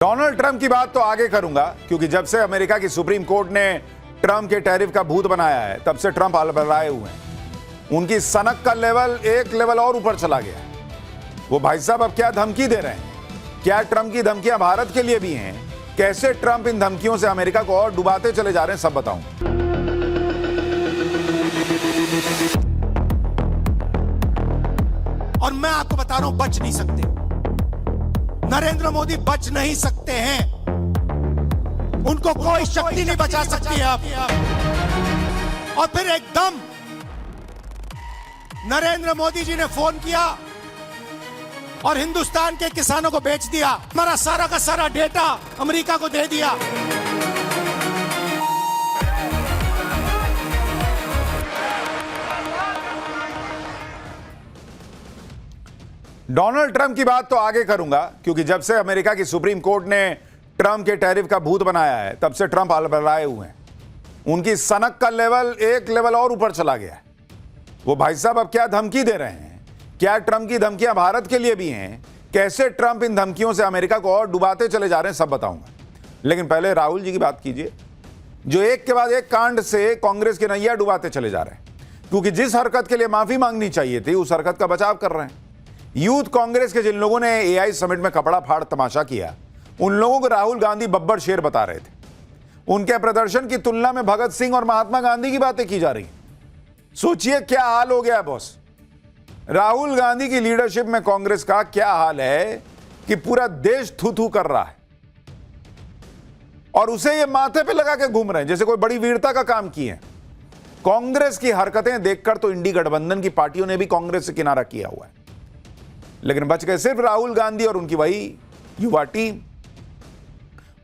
Donald Trump की बात तो आगे करूंगा, क्योंकि जब से अमेरिका की सुप्रीम कोर्ट ने ट्रंप के टैरिफ का भूत बनाया है, तब से ट्रंप अलबलाए हुए हैं। उनकी सनक का लेवल एक लेवल और ऊपर चला गया है। वो भाई साहब अब क्या धमकी दे रहे हैं? क्या ट्रंप की धमकियां भारत के लिए भी हैं? कैसे ट्रंप इन धमकियों से अमेरिका को और डुबाते चले जा रहे हैं, सब बताऊं। और मैं आपको बता रहा हूं, बच नहीं सकते। नरेंद्र मोदी बच नहीं सकते हैं। उनको कोई शक्ति नहीं बचा सकती है अब। और फिर एकदम नरेंद्र मोदी जी ने फोन किया और हिंदुस्तान के किसानों को बेच दिया। हमारा सारा का सारा डेटा अमेरिका को दे दिया। डोनाल्ड ट्रंप की बात तो आगे करूंगा, क्योंकि जब से अमेरिका की सुप्रीम कोर्ट ने ट्रंप के टैरिफ का भूत बनाया है, तब से ट्रंप अलबलाए हुए हैं। उनकी सनक का लेवल एक लेवल और ऊपर चला गया है। वो भाई साहब अब क्या धमकी दे रहे हैं? क्या ट्रंप की धमकियां भारत के लिए भी हैं? कैसे ट्रंप इन धमकियों से अमेरिका को और डुबाते चले जा रहे हैं, सब बताऊंगा। लेकिन पहले राहुल जी की बात कीजिए, जो एक के बाद एक कांड से कांग्रेस की नैया डुबाते चले जा रहे हैं। क्योंकि जिस हरकत के लिए माफी मांगनी चाहिए थी, उस हरकत का बचाव कर रहे हैं। यूथ कांग्रेस के जिन लोगों ने एआई समिट में कपड़ा फाड़ तमाशा किया, उन लोगों को राहुल गांधी बब्बर शेर बता रहे थे। उनके प्रदर्शन की तुलना में भगत सिंह और महात्मा गांधी की बातें की जा रही। सोचिए क्या हाल हो गया बॉस। राहुल गांधी की लीडरशिप में कांग्रेस का क्या हाल है कि पूरा देश थू थू कर रहा है और उसे ये माथे पे लगा के घूम रहे हैं जैसे कोई बड़ी वीरता का काम किए। कांग्रेस की हरकतें देखकर तो इंडी गठबंधन की पार्टियों ने भी कांग्रेस से किनारा किया हुआ है, लेकिन बच गए सिर्फ राहुल गांधी और उनकी वही युवा टीम।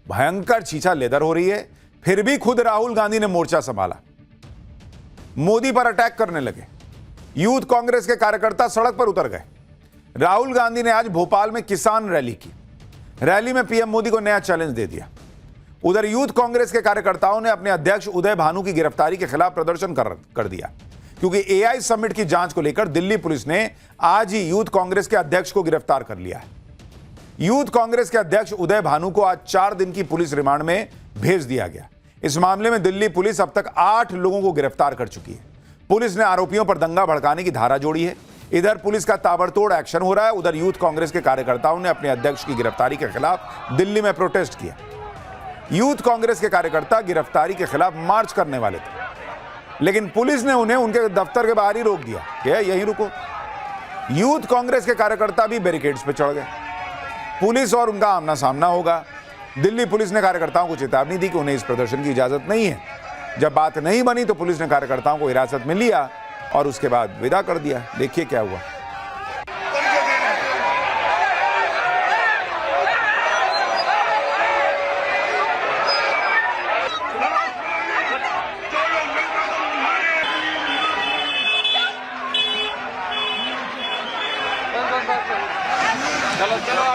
भयंकर छीछा लेदर हो रही है, फिर भी खुद राहुल गांधी ने मोर्चा संभाला, मोदी पर अटैक करने लगे। यूथ कांग्रेस के कार्यकर्ता सड़क पर उतर गए। राहुल गांधी ने आज भोपाल में किसान रैली की। रैली में पीएम मोदी को नया चैलेंज दे दिया। उधर यूथ कांग्रेस के कार्यकर्ताओं ने अपने अध्यक्ष उदय भानु की गिरफ्तारी के खिलाफ प्रदर्शन कर दिया, क्योंकि एआई समिट की जांच को लेकर दिल्ली पुलिस ने आज ही यूथ कांग्रेस के अध्यक्ष को गिरफ्तार कर लिया है। यूथ कांग्रेस के अध्यक्ष उदय भानु को आज 4 दिन की पुलिस रिमांड में भेज दिया गया। इस मामले में दिल्ली पुलिस अब तक 8 लोगों को गिरफ्तार कर चुकी है। पुलिस ने आरोपियों पर दंगा भड़काने की धारा जोड़ी है। इधर पुलिस का ताबड़तोड़ एक्शन हो रहा है, उधर यूथ कांग्रेस के कार्यकर्ताओं ने अपने अध्यक्ष की गिरफ्तारी के खिलाफ दिल्ली में प्रोटेस्ट किया। यूथ कांग्रेस के कार्यकर्ता गिरफ्तारी के खिलाफ मार्च करने वाले थे, लेकिन पुलिस ने उन्हें उनके दफ्तर के बाहर ही रोक दिया कि यहीं रुको। यूथ कांग्रेस के कार्यकर्ता भी बैरिकेड्स पे चढ़ गए। पुलिस और उनका आमना सामना होगा। दिल्ली पुलिस ने कार्यकर्ताओं को चेतावनी दी कि उन्हें इस प्रदर्शन की इजाजत नहीं है। जब बात नहीं बनी तो पुलिस ने कार्यकर्ताओं को हिरासत में लिया और उसके बाद विदा कर दिया। देखिए क्या हुआ।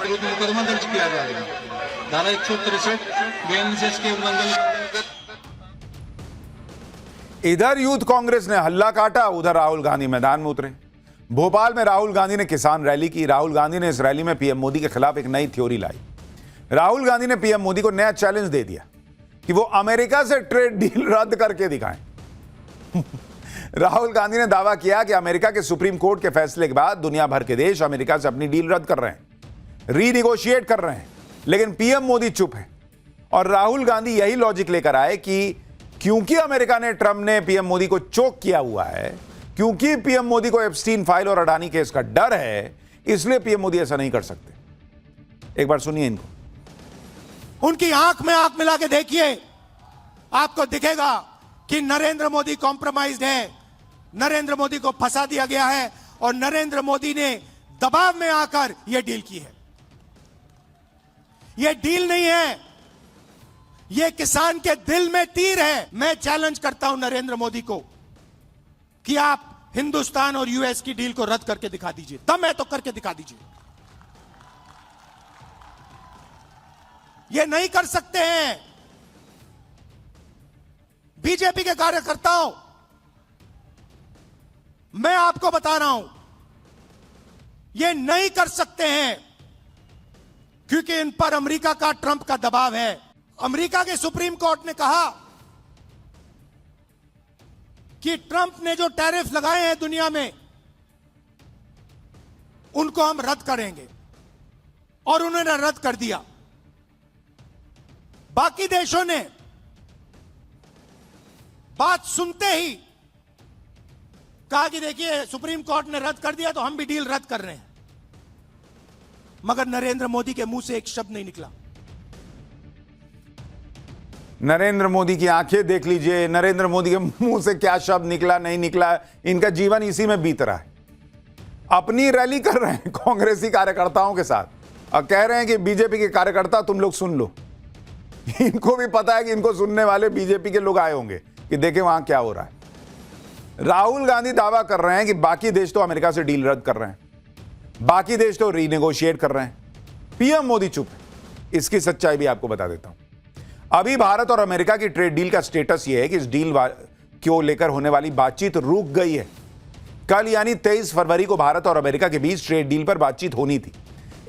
विरुद्ध मुकदमा दर्ज किया जाएगा। धारा 163 बीएनएसएस के उल्लंघन। इधर यूथ कांग्रेस ने हल्ला काटा, उधर राहुल गांधी मैदान में उतरे। भोपाल में राहुल गांधी ने किसान रैली की। राहुल गांधी ने इस रैली में पीएम मोदी के खिलाफ एक नई थ्योरी लाई। राहुल गांधी ने पीएम मोदी को नया चैलेंज दे दिया कि वो अमेरिका से ट्रेड डील रद्द करके दिखाएं। राहुल गांधी ने दावा किया कि अमेरिका के सुप्रीम कोर्ट के फैसले के बाद दुनिया भर के देश अमेरिका से अपनी डील रद्द कर रहे हैं, रीनिगोशिएट कर रहे हैं, लेकिन पीएम मोदी चुप है। और राहुल गांधी यही लॉजिक लेकर आए कि क्योंकि अमेरिका ने ट्रंप ने पीएम मोदी को चोक किया हुआ है, क्योंकि पीएम मोदी को एप्स्टीन फाइल और अडानी केस का डर है, इसलिए पीएम मोदी ऐसा नहीं कर सकते। एक बार सुनिए इनको। उनकी आंख में आंख मिला के देखिए, आपको दिखेगा कि नरेंद्र मोदी कॉम्प्रोमाइज्ड है, नरेंद्र मोदी को फंसा दिया गया है और नरेंद्र मोदी ने दबाव में आकर यह डील की है। यह डील नहीं है, यह किसान के दिल में तीर है। मैं चैलेंज करता हूं नरेंद्र मोदी को कि आप हिंदुस्तान और यूएस की डील को रद्द करके दिखा दीजिए। दम है तो करके दिखा दीजिए। यह नहीं कर सकते हैं। बीजेपी के कार्यकर्ताओं, मैं आपको बता रहा हूं, यह नहीं कर सकते हैं। क्योंकि इन पर अमेरिका का, ट्रंप का दबाव है। अमेरिका के सुप्रीम कोर्ट ने कहा कि ट्रंप ने जो टैरिफ लगाए हैं दुनिया में, उनको हम रद्द करेंगे, और उन्होंने रद्द कर दिया। बाकी देशों ने बात सुनते ही कहा कि देखिए सुप्रीम कोर्ट ने रद्द कर दिया तो हम भी डील रद्द कर रहे हैं, मगर नरेंद्र मोदी के मुंह से एक शब्द नहीं निकला। नरेंद्र मोदी की आंखें देख लीजिए, नरेंद्र मोदी के मुंह से क्या शब्द निकला नहीं निकला, इनका जीवन इसी में बीत रहा है। अपनी रैली कर रहे हैं कांग्रेसी कार्यकर्ताओं के साथ और कह रहे हैं कि बीजेपी के कार्यकर्ता तुम लोग सुन लो। इनको भी पता है कि इनको सुनने वाले बीजेपी के लोग आए होंगे कि देखें वहां क्या हो रहा है। राहुल गांधी दावा कर रहे हैं कि बाकी देश तो अमेरिका से डील रद्द कर रहे हैं, बाकी देश तो रीनेगोशिएट कर रहे हैं, पीएम मोदी चुप है। इसकी सच्चाई भी आपको बता देता हूं। अभी भारत और अमेरिका की ट्रेड डील का स्टेटस यह है कि इस डील को लेकर होने वाली बातचीत रुक गई है। कल यानी 23 फरवरी को भारत और अमेरिका के बीच ट्रेड डील पर बातचीत होनी थी।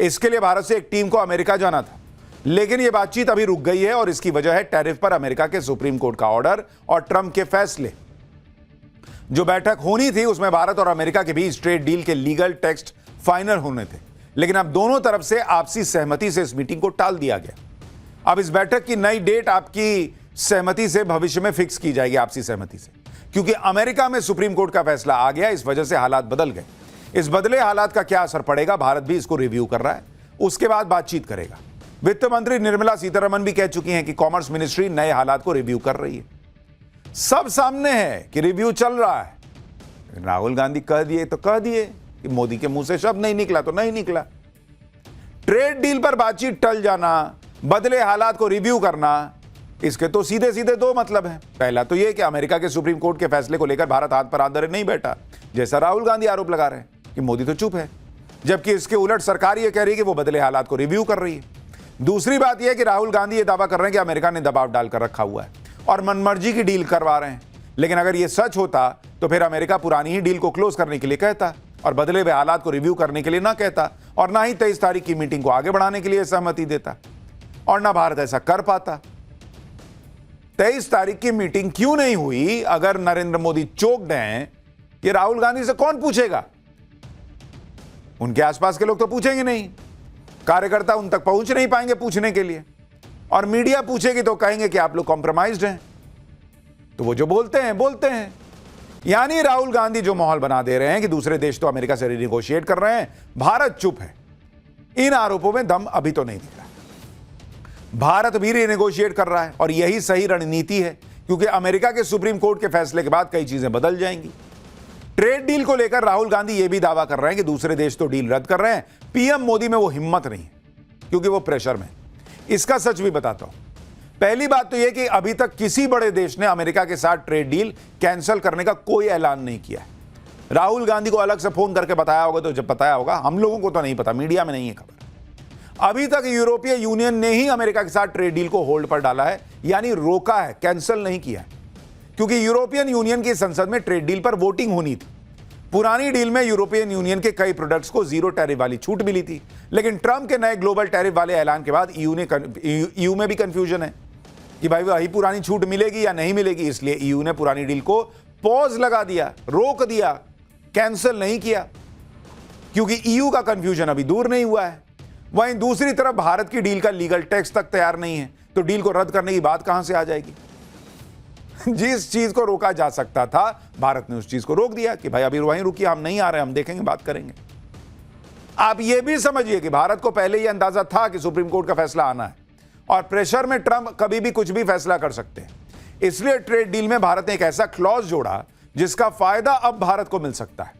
इसके लिए भारत से एक टीम को अमेरिका जाना था, लेकिन यह बातचीत अभी रुक गई है और इसकी वजह है टैरिफ पर अमेरिका के सुप्रीम कोर्ट का ऑर्डर और ट्रंप के फैसले। जो बैठक होनी थी उसमें भारत और अमेरिका के बीच ट्रेड डील के लीगल टेक्स्ट फाइनल होने थे, लेकिन अब दोनों तरफ से आपसी सहमति से इस मीटिंग को टाल दिया गया। अब इस बैठक की नई डेट आपकी सहमति से भविष्य में फिक्स की जाएगी, आपसी सहमति से, क्योंकि अमेरिका में सुप्रीम कोर्ट का फैसला आ गया। इस वजह से हालात बदल गए। इस बदले हालात का क्या असर पड़ेगा, भारत भी इसको रिव्यू कर रहा है, उसके बाद बातचीत करेगा। वित्त मंत्री निर्मला सीतारमण भी कह चुकी हैं कि कॉमर्स मिनिस्ट्री नए हालात को रिव्यू कर रही है। सब सामने है कि रिव्यू चल रहा है। राहुल गांधी कह दिए तो कह दिए कि मोदी के मुंह से शब्द नहीं निकला तो नहीं निकला। ट्रेड डील पर बातचीत टल जाना, बदले हालात को रिव्यू करना, इसके तो सीधे सीधे दो मतलब हैं। पहला तो यह कि अमेरिका के सुप्रीम कोर्ट के फैसले को लेकर भारत हाथ पर हाथ धरे नहीं बैठा, जैसा राहुल गांधी आरोप लगा रहे हैं कि मोदी तो चुप है, जबकि इसके उलट सरकार यह कह रही है कि वो बदले हालात को रिव्यू कर रही है। दूसरी बात यह कि राहुल गांधी यह दावा कर रहे हैं कि अमेरिका ने दबाव डालकर रखा हुआ है और मनमर्जी की डील करवा रहे हैं। लेकिन अगर यह सच होता तो फिर अमेरिका पुरानी ही डील को क्लोज करने के लिए कहता और बदले हुए हालात को रिव्यू करने के लिए ना कहता, और ना ही 23 तारीख की मीटिंग को आगे बढ़ाने के लिए सहमति देता, और ना भारत ऐसा कर पाता। 23 तारीख की मीटिंग क्यों नहीं हुई? अगर नरेंद्र मोदी चोक्ड हैं, ये राहुल गांधी से कौन पूछेगा? उनके आसपास के लोग तो पूछेंगे नहीं, कार्यकर्ता उन तक पहुंच नहीं पाएंगे पूछने के लिए, और मीडिया पूछेगी तो कहेंगे कि आप लोग कॉम्प्रोमाइज्ड हैं। तो वो जो बोलते हैं। यानी राहुल गांधी जो माहौल बना दे रहे हैं कि दूसरे देश तो अमेरिका से रिनेगोशिएट कर रहे हैं, भारत चुप है। इन आरोपों में दम अभी तो नहीं दिख रहा। भारत भी रिनेगोशिएट कर रहा है और यही सही रणनीति है, क्योंकि अमेरिका के सुप्रीम कोर्ट के फैसले के बाद कई चीजें बदल जाएंगी। ट्रेड डील को लेकर राहुल गांधी यह भी दावा कर रहे हैं कि दूसरे देश तो डील रद्द कर रहे हैं, पीएम मोदी में वो हिम्मत नहीं है क्योंकि वो प्रेशर में। इसका सच भी बताता हूं। पहली बात तो यह कि अभी तक किसी बड़े देश ने अमेरिका के साथ ट्रेड डील कैंसिल करने का कोई ऐलान नहीं किया है। राहुल गांधी को अलग से फोन करके बताया होगा तो जब बताया होगा, हम लोगों को तो नहीं पता, मीडिया में नहीं है खबर। अभी तक यूरोपीय यूनियन ने ही अमेरिका के साथ ट्रेड डील को होल्ड पर डाला है, यानी रोका है, कैंसिल नहीं किया है, क्योंकि यूरोपियन यूनियन की संसद में ट्रेड डील पर वोटिंग होनी थी। पुरानी डील में यूरोपियन यूनियन के कई प्रोडक्ट्स को जीरो टैरिफ वाली छूट मिली थी, लेकिन ट्रंप के नए ग्लोबल टैरिफ वाले ऐलान के बाद ईयू में भी कंफ्यूजन है कि भाई वही पुरानी छूट मिलेगी या नहीं मिलेगी। इसलिए ईयू ने पुरानी डील को पॉज लगा दिया, रोक दिया, कैंसिल नहीं किया, क्योंकि ईयू का कंफ्यूजन अभी दूर नहीं हुआ है। वहीं दूसरी तरफ भारत की डील का लीगल टेक्स्ट तक तैयार नहीं है, तो डील को रद्द करने की बात कहां से आ जाएगी? जिस चीज को रोका जा सकता था, भारत ने उस चीज को रोक दिया कि भाई अभी वहीं रुकिए, हम नहीं आ रहे, हम देखेंगे, बात करेंगे। आप यह भी समझिए कि भारत को पहले ही अंदाजा था कि सुप्रीम कोर्ट का फैसला आना है और प्रेशर में ट्रंप कभी भी कुछ भी फैसला कर सकते हैं। इसलिए ट्रेड डील में भारत ने एक ऐसा क्लॉज जोड़ा जिसका फायदा अब भारत को मिल सकता है।